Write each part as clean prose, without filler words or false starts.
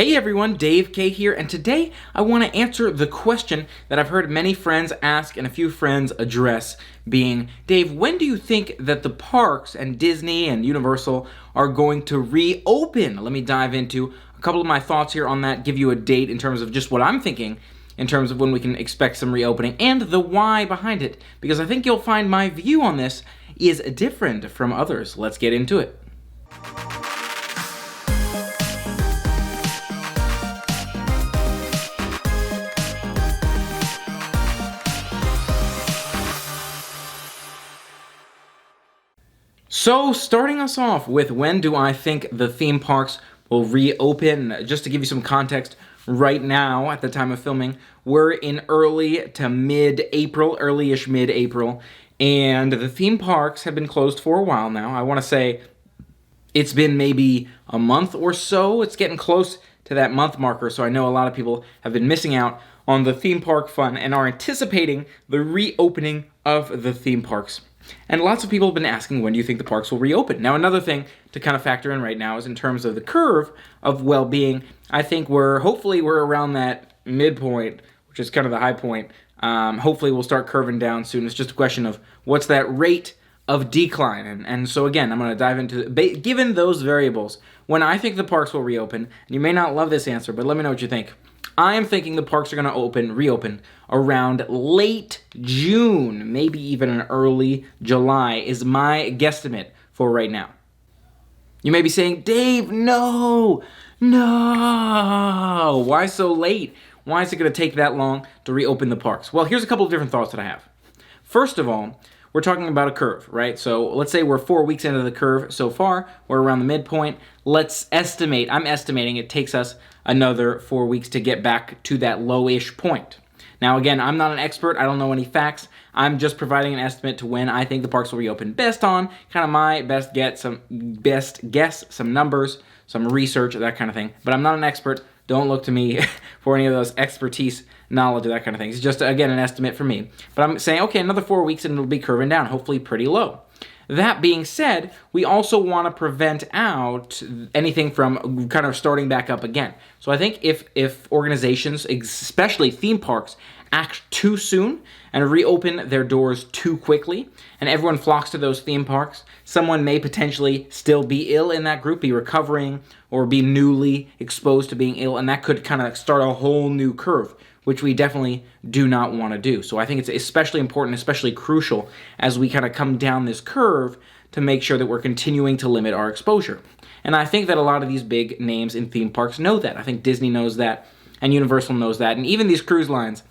Hey everyone, Dave K here, and today I want to answer the question that I've heard many friends ask and a few friends address, being, Dave, when do you think that the parks and Disney and Universal are going to reopen? Let me dive into a couple of my thoughts here on that, give you a date in terms of just what I'm thinking in terms of when we can expect some reopening, and the why behind it, because I think you'll find my view on this is different from others. Let's get into it. So, starting us off with when do I think the theme parks will reopen? Just to give you some context, right now, at the time of filming, we're in early to mid-April, early-ish mid-April, and the theme parks have been closed for a while now. I want to say it's been maybe a month or so. It's getting close to that month marker, so I know a lot of people have been missing out on the theme park fun and are anticipating the reopening of the theme parks. And lots of people have been asking, when do you think the parks will reopen? Now, another thing to kind of factor in right now is in terms of the curve of well-being. I think hopefully we're around that midpoint, which is kind of the high point. Hopefully we'll start curving down soon. It's just a question of what's that rate of decline. And so again, I'm going to dive into, given those variables, when I think the parks will reopen, and you may not love this answer, but let me know what you think. I am thinking the parks are going to reopen around late June, maybe even an early July is my guesstimate for right now. You may be saying, Dave, no, why so late? Why is it going to take that long to reopen the parks? Well, here's a couple of different thoughts that I have. First of all, we're talking about a curve, right? So let's say we're 4 weeks into the curve so far. We're around the midpoint. Let's estimate, I'm estimating it takes us another 4 weeks to get back to that low-ish point. Now, again, I'm not an expert. I don't know any facts. I'm just providing an estimate to when I think the parks will reopen based on kind of my best guess, some numbers, some research, that kind of thing. But I'm not an expert. Don't look to me for any of those expertise, knowledge, of that kind of thing. It's just, again, an estimate for me. But I'm saying, okay, another 4 weeks and it'll be curving down, hopefully pretty low. That being said, we also want to prevent out anything from kind of starting back up again. So I think if organizations, especially theme parks, act too soon and reopen their doors too quickly, and everyone flocks to those theme parks, someone may potentially still be ill in that group, be recovering, or be newly exposed to being ill, and that could kind of start a whole new curve, which we definitely do not want to do. So I think it's especially important, especially crucial, as we kind of come down this curve to make sure that we're continuing to limit our exposure. And I think that a lot of these big names in theme parks know that. I think Disney knows that, and Universal knows that, and even these cruise lines.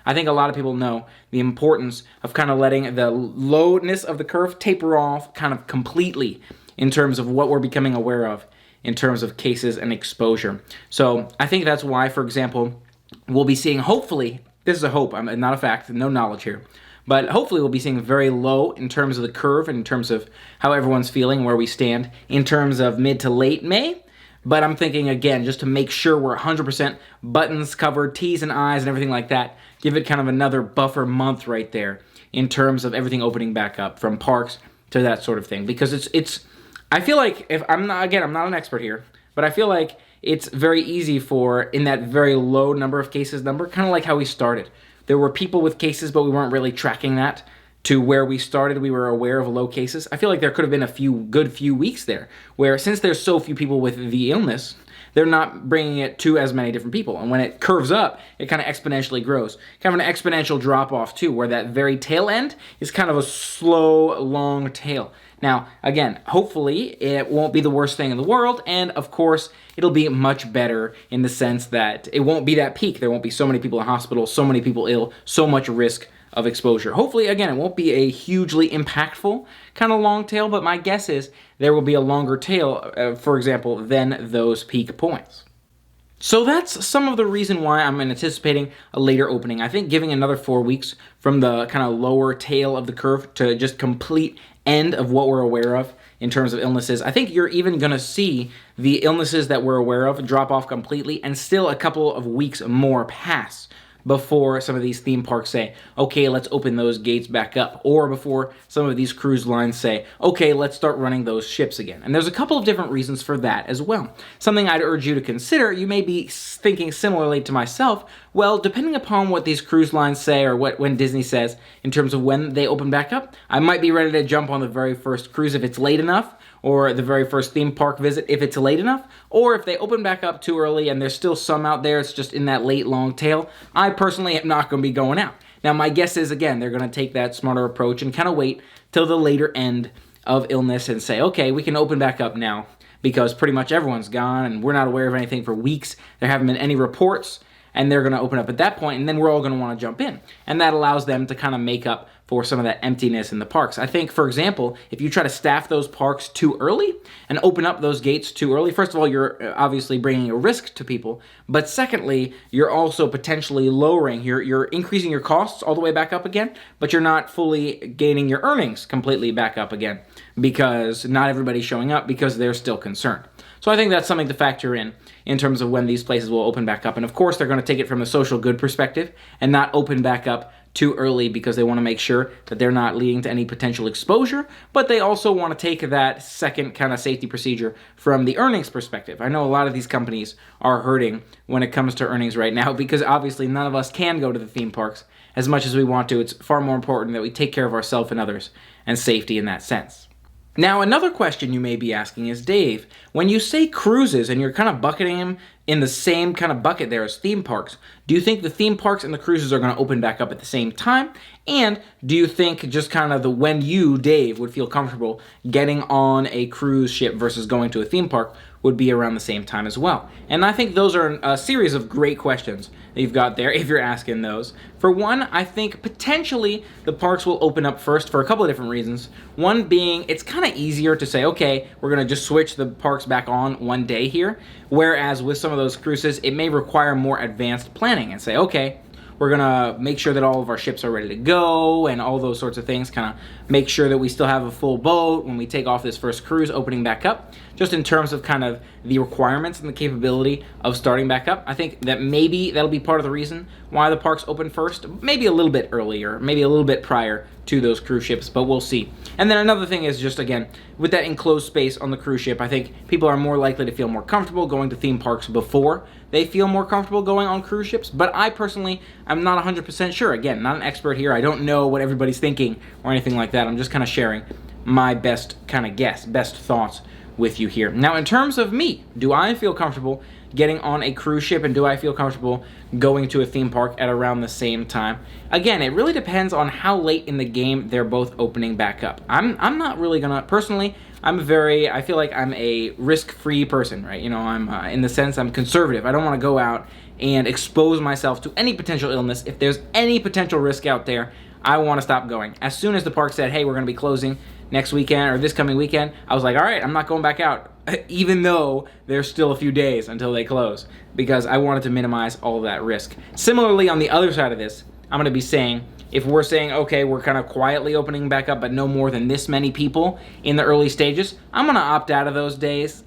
I think a lot of people know the importance of kind of letting the lowness of the curve taper off kind of completely in terms of what we're becoming aware of in terms of cases and exposure. So I think that's why, for example, we'll be seeing, hopefully, this is a hope, I'm not a fact, no knowledge here, but hopefully we'll be seeing very low in terms of the curve and in terms of how everyone's feeling, where we stand in terms of mid to late May. But I'm thinking, again, just to make sure we're 100% buttons covered, T's and I's and everything like that, give it kind of another buffer month right there in terms of everything opening back up, from parks to that sort of thing. Because I feel like, I'm not an expert here, but I feel like it's very easy for, in that very low number of cases number, kind of like how we started. There were people with cases, but we weren't really tracking that to where we started. We were aware of low cases. I feel like there could have been a good few weeks there where, since there's so few people with the illness, they're not bringing it to as many different people. And when it curves up, it kind of exponentially grows. Kind of an exponential drop-off, too, where that very tail end is kind of a slow, long tail. Now, again, hopefully it won't be the worst thing in the world, and of course, it'll be much better in the sense that it won't be that peak. There won't be so many people in hospitals, so many people ill, so much risk of exposure. Hopefully, again, it won't be a hugely impactful kind of long tail, but my guess is there will be a longer tail, for example, than those peak points. So that's some of the reason why I'm anticipating a later opening. I think giving another 4 weeks from the kind of lower tail of the curve to just complete end of what we're aware of in terms of illnesses. I think you're even going to see the illnesses that we're aware of drop off completely and still a couple of weeks more pass before some of these theme parks say, okay, let's open those gates back up, or before some of these cruise lines say, okay, let's start running those ships again. And there's a couple of different reasons for that as well. Something I'd urge you to consider, you may be thinking similarly to myself, well, depending upon what these cruise lines say or when Disney says in terms of when they open back up, I might be ready to jump on the very first cruise if it's late enough, or the very first theme park visit if it's late enough, or if they open back up too early and there's still some out there, it's just in that late long tail, I personally am not going to be going out. Now, my guess is, again, they're going to take that smarter approach and kind of wait till the later end of illness and say, okay, we can open back up now because pretty much everyone's gone and we're not aware of anything for weeks. There haven't been any reports, and they're going to open up at that point, and then we're all going to want to jump in. And that allows them to kind of make up for some of that emptiness in the parks. I think, for example, if you try to staff those parks too early and open up those gates too early, first of all, you're obviously bringing a risk to people, but secondly, you're also potentially lowering, you're increasing your costs all the way back up again, but you're not fully gaining your earnings completely back up again because not everybody's showing up because they're still concerned. So I think that's something to factor in terms of when these places will open back up. And of course, they're going to take it from a social good perspective and not open back up too early because they want to make sure that they're not leading to any potential exposure, but they also want to take that second kind of safety procedure from the earnings perspective. I know a lot of these companies are hurting when it comes to earnings right now because obviously none of us can go to the theme parks as much as we want to. It's far more important that we take care of ourselves and others and safety in that sense. Now, another question you may be asking is, Dave, when you say cruises and you're kind of bucketing them in the same kind of bucket there as theme parks, do you think the theme parks and the cruises are going to open back up at the same time? And do you think just kind of when you, Dave, would feel comfortable getting on a cruise ship versus going to a theme park would be around the same time as well? And I think those are a series of great questions that you've got there if you're asking those. For one, I think potentially the parks will open up first for a couple of different reasons. One being it's kind of easier to say, okay, we're going to just switch the parks back on one day here, whereas with some of those cruises, it may require more advanced planning and say, okay, we're going to make sure that all of our ships are ready to go and all those sorts of things, kind of make sure that we still have a full boat when we take off this first cruise opening back up, just in terms of kind of the requirements and the capability of starting back up. I think that maybe that'll be part of the reason why the parks open first, maybe a little bit earlier, maybe a little bit prior to those cruise ships, but we'll see. And then another thing is just, again, with that enclosed space on the cruise ship, I think people are more likely to feel more comfortable going to theme parks before they feel more comfortable going on cruise ships. But I personally, I'm not 100% sure. Again, not an expert here. I don't know what everybody's thinking or anything like that. I'm just kind of sharing my best kind of guess, best thoughts with you here. Now, in terms of me, do I feel comfortable getting on a cruise ship and do I feel comfortable going to a theme park at around the same time? Again, it really depends on how late in the game they're both opening back up. I'm not really gonna, personally, I feel like I'm a risk-free person, right? You know, I'm in the sense I'm conservative. I don't want to go out and expose myself to any potential illness. If there's any potential risk out there, I want to stop going. As soon as the park said, hey, we're going to be closing next weekend or this coming weekend, I was like, all right, I'm not going back out, even though there's still a few days until they close, because I wanted to minimize all of that risk. Similarly, on the other side of this, I'm going to be saying, if we're saying, okay, we're kind of quietly opening back up, but no more than this many people in the early stages, I'm going to opt out of those days.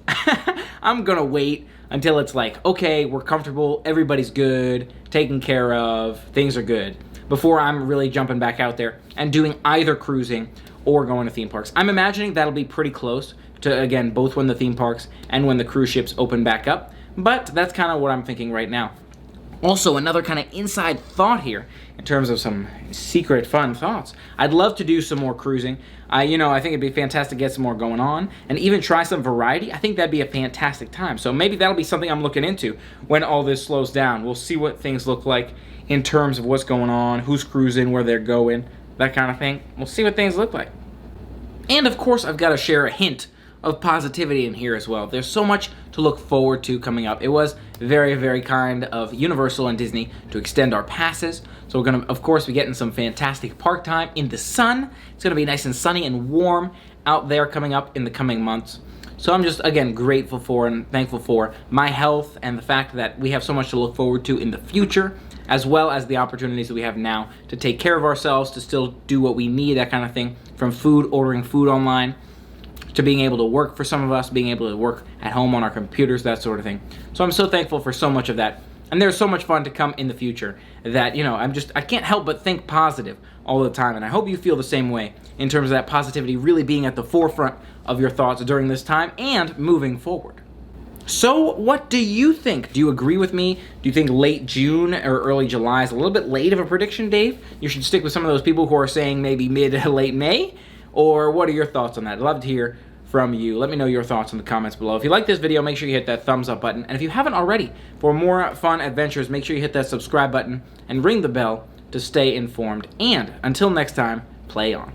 I'm going to wait until it's like, okay, we're comfortable, everybody's good, taken care of, things are good, before I'm really jumping back out there and doing either cruising or going to theme parks. I'm imagining that'll be pretty close to, again, both when the theme parks and when the cruise ships open back up, but that's kind of what I'm thinking right now. Also, another kind of inside thought here, in terms of some secret fun thoughts, I'd love to do some more cruising. I think it'd be fantastic to get some more going on, and even try some variety. I think that'd be a fantastic time. So maybe that'll be something I'm looking into when all this slows down. We'll see what things look like in terms of what's going on, who's cruising, where they're going, that kind of thing. We'll see what things look like. And of course, I've got to share a hint of positivity in here as well. There's so much to look forward to coming up. It was very, very kind of Universal and Disney to extend our passes. So we're going to, of course, be getting some fantastic park time in the sun. It's going to be nice and sunny and warm out there coming up in the coming months. So I'm just, again, grateful for and thankful for my health and the fact that we have so much to look forward to in the future, as well as the opportunities that we have now to take care of ourselves, to still do what we need, that kind of thing, from food, ordering food online, to being able to work for some of us, being able to work at home on our computers, that sort of thing. So I'm so thankful for so much of that And there's so much fun to come in the future that, I can't help but think positive all the time. And I hope you feel the same way in terms of that positivity really being at the forefront of your thoughts during this time and moving forward. So what do you think? Do you agree with me? Do you think late June or early July is a little bit late of a prediction, Dave? You should stick with some of those people who are saying maybe mid to late May? Or what are your thoughts on that? I'd love to hear from you. Let me know your thoughts in the comments below. If you like this video, make sure you hit that thumbs up button. And if you haven't already, for more fun adventures, make sure you hit that subscribe button and ring the bell to stay informed. And until next time, play on.